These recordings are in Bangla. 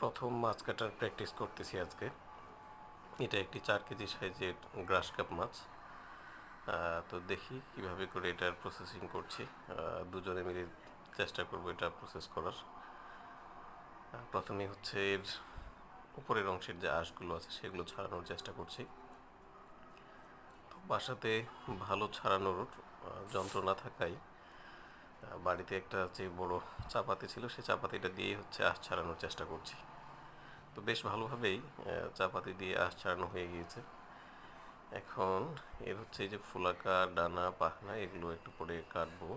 প্রথম মাছ কাটার প্র্যাকটিস করতেছি আজকে। এটা একটি 4 কেজি সাইজের গ্রাস কাপ মাছ। তো দেখি কিভাবে করে এটার প্রসেসিং করছি। দুজনে মিলে চেষ্টা করব এটা প্রসেস করার। প্রথমে হচ্ছে এর উপরের অংশের যে আঁশগুলো আছে সেগুলো ছাড়ানোর চেষ্টা করছি। তো বাসাতে ভালো ছাড়ানোর যন্ত্র না থাকায় বাড়িতে একটা যে বড় চাপাতি ছিল সেই চাপাতিটা দিয়েই হচ্ছে আঁশ ছাড়ানোর চেষ্টা করছি। তো বেশ ভালোভাবেই চাপাতি দিয়ে আঁশ ছাড়ানো হয়ে গিয়েছে। এখন এর হচ্ছে এই যে ফুলাকা ডানা পাখনা এগুলো একটু পরে কাটবো।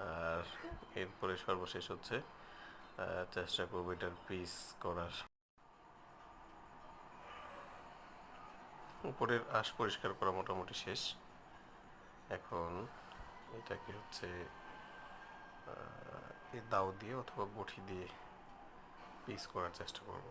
আর এরপরে সর্বশেষ হচ্ছে চেষ্টা করবো এটার পিস করার। উপরের আঁশ পরিষ্কার করা মোটামুটি শেষ। এখন এটাকে হচ্ছে এই দাও দিয়ে অথবা বটি দিয়ে পিস করার চেষ্টা করব।